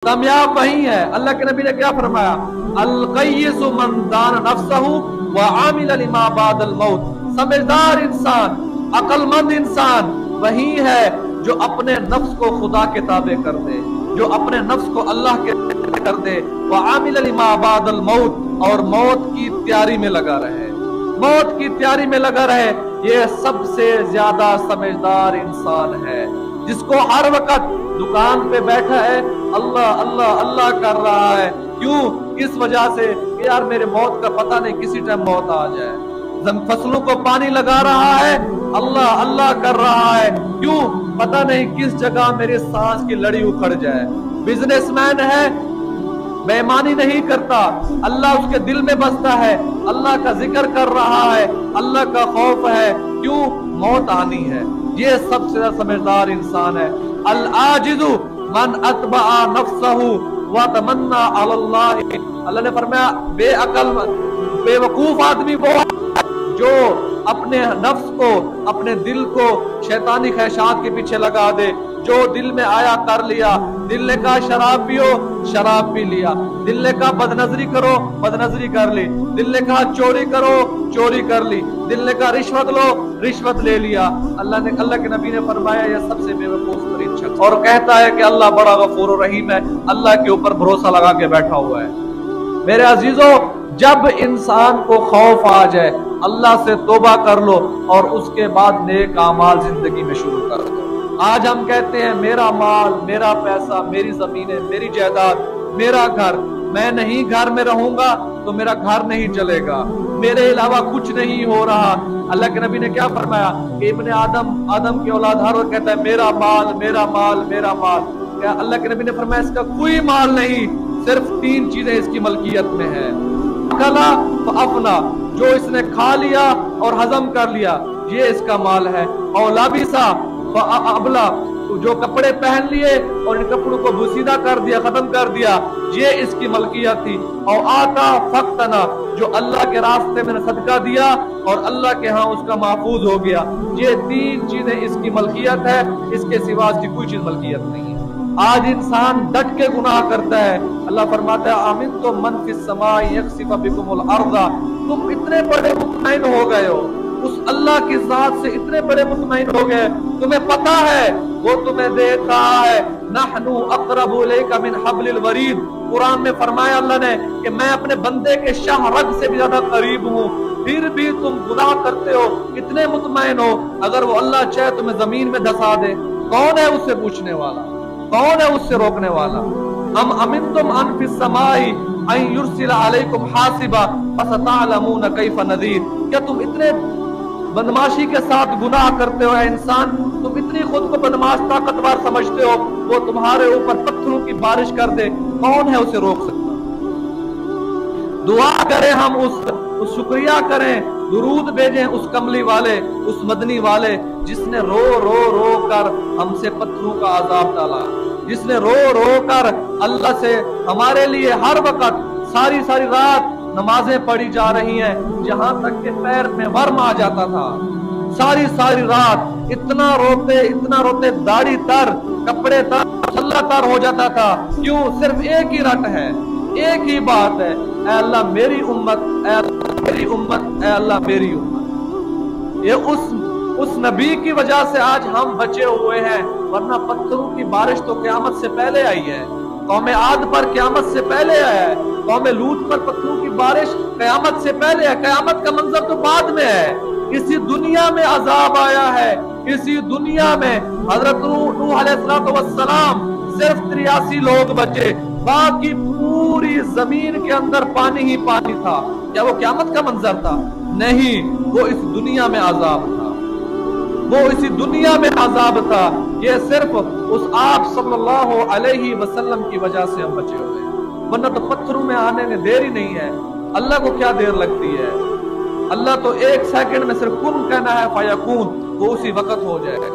कामयाब वही है। अल्लाह के नबी ने क्या फरमाया, अल-क़य्यिसु मन दान नफ्सहु व आमिल लिमा बादल मौत। समझदार इंसान, अक्लमंद इंसान वही है जो अपने नफ्स को खुदा के ताबे कर दे, जो अपने नफ्स को अल्लाह के कर दे, व आमिल लिमा बादल मौत, और मौत की तैयारी में लगा रहे, मौत की तैयारी में लगा रहे। ये सबसे ज्यादा समझदार इंसान है, जिसको हर वक्त दुकान पे बैठा है अल्लाह अल्लाह अल्लाह कर रहा है। क्यों? किस वजह से? यार मेरे मौत का पता नहीं, किसी टाइम मौत आ जाए। फसलों को पानी लगा रहा है, अल्लाह अल्लाह कर रहा है। क्यों? पता नहीं किस जगह मेरी सांस की लड़ी उखड़ जाए। बिजनेसमैन है, बेईमानी नहीं करता, अल्लाह उसके दिल में बसता है, अल्लाह का जिक्र कर रहा है, अल्लाह का खौफ है। क्यों? मौत आनी है। ये सबसे ज्यादा समझदार इंसान है। अल आजिज़ु मन अतबआ नफ्सहु व तमन्ना अलल्लाह। अल्लाह ने फरमाया बेअकल बेवकूफ आदमी वो जो अपने नफ्स को, अपने दिल को शैतानी ख्वाहिशात के पीछे लगा दे। जो दिल में आया कर लिया। दिल ने कहा शराब पियो, शराब पी लिया। दिल ने कहा बदनजरी करो, बदनजरी कर ली। दिल ने कहा चोरी करो, चोरी कर ली। दिल ने कहा रिश्वत लो, रिश्वत ले लिया। अल्लाह के नबी ने फरमाया यह सबसे बेवकूफ तरीन शख्स, और कहता है कि अल्लाह बड़ा गफूर रहीम है, अल्लाह के ऊपर भरोसा लगा के बैठा हुआ है। मेरे अजीजों, जब इंसान को खौफ आ जाए, अल्लाह से तौबा कर लो और उसके बाद नेक आमाल जिंदगी में शुरू कर दो। आज हम कहते हैं मेरा माल, मेरा पैसा, मेरी जमीनें, मेरी जायदाद, मेरा घर, मैं नहीं घर में रहूंगा तो मेरा घर नहीं चलेगा, मेरे अलावा कुछ नहीं हो रहा। अल्लाह के नबी ने क्या फरमाया कि इब्ने आदम की औलाद हर वक्त कहता है मेरा माल, मेरा माल, मेरा माल। क्या अल्लाह के नबी ने फरमाया इसका कोई माल नहीं, सिर्फ 3 चीजें इसकी मलकियत में है। कला अपना, जो इसने खा लिया और हजम कर लिया, ये इसका माल है। और लाबिसा अबला, जो कपड़े पहन लिए और इन कपड़ों को बुसीदा कर दिया, खत्म कर दिया, ये इसकी मलकियत थी। और आता फक्तना, जो अल्लाह के रास्ते में सदका दिया और अल्लाह के यहाँ उसका महफूज हो गया। ये 3 चीजें इसकी मलकियत है, इसके सिवा इसकी कोई चीज मलकियत नहीं है। आज इंसान डट के गुनाह करता है। अल्लाह फरमाता है आमिन तो मन फिस समाई यक्सिफ बिकुमुल अर्दा। तुम इतने बड़े मुतमईन हो गए हो, उस अल्लाह की जात से इतने बड़े मुतमईन हो गए, तुम्हें पता है वो तुम्हें देख रहा है। नहनु अक़रबु इलैका मिन हब्लिल वरीद। कुरान में फरमाया अल्लाह ने कि मैं अपने बंदे के शाहरग से भी ज्यादा करीब हूँ, फिर भी तुम गुनाह करते हो, इतने मुतमईन हो। अगर वो अल्लाह चाहे तुम्हें जमीन में धसा दे, कौन है उससे पूछने वाला, कौन है उससे रोकने वाला? हम अमिनतुम अन फिस समाई अन युरसिला अलैकुम हासिबा फसतअलमून कैफ नज़ीर। क्या तुम इतने बदमाशी के साथ गुनाह करते हो इंसान? तुम इतनी खुद को बदमाश ताकतवर समझते हो, वो तुम्हारे ऊपर पत्थरों की बारिश कर दे, कौन है उसे रोक सकता? दुआ करें हम उस शुक्रिया करें, दुरूद भेजें उस कमली वाले, उस मदनी वाले जिसने रो रो रो कर हमसे पत्थरों का अजाब डाला, जिसने रो रो कर अल्लाह से हमारे लिए हर वक्त सारी सारी रात नमाजें पढ़ी जा रही हैं, जहां तक के पैर में वर्म आ जाता था। सारी सारी रात इतना रोते दाढ़ी तर, कपड़े तर, सल्ला तर हो जाता था। क्यों? सिर्फ एक ही रट है, एक ही बात है, ऐ अल्लाह मेरी उम्मत, ऐ अल्लाह मेरी उम्मत, ऐ अल्लाह मेरी उम्मत। ये उस नबी की वजह से आज हम बचे हुए हैं, वरना पत्थरों की बारिश तो क़यामत से पहले आई है। कौमे आद पर क़यामत से पहले आया है, कौमे लूत पर पत्थरों की बारिश क़यामत से पहले है। क़यामत का मंजर तो बाद में है। इसी दुनिया में अजाब आया है, इसी दुनिया में हजरत नूह अलैहिस्सलाम सिर्फ 83 लोग बचे, बाकी पूरी जमीन के अंदर पानी ही पानी था। क्या वो क़यामत का मंजर था? नहीं, वो इस दुनिया में अजाब था, वो इसी दुनिया में अजाब था। ये सिर्फ उस आप सल्लल्लाहु अलैहि वसल्लम की वजह से हम बचे हुए हैं, वरना तो पत्थरों में आने में देर ही नहीं है। अल्लाह को क्या देर लगती है? अल्लाह तो 1 सेकंड में सिर्फ कुन कहना है फयकून, वो उसी वक्त हो जाएगा।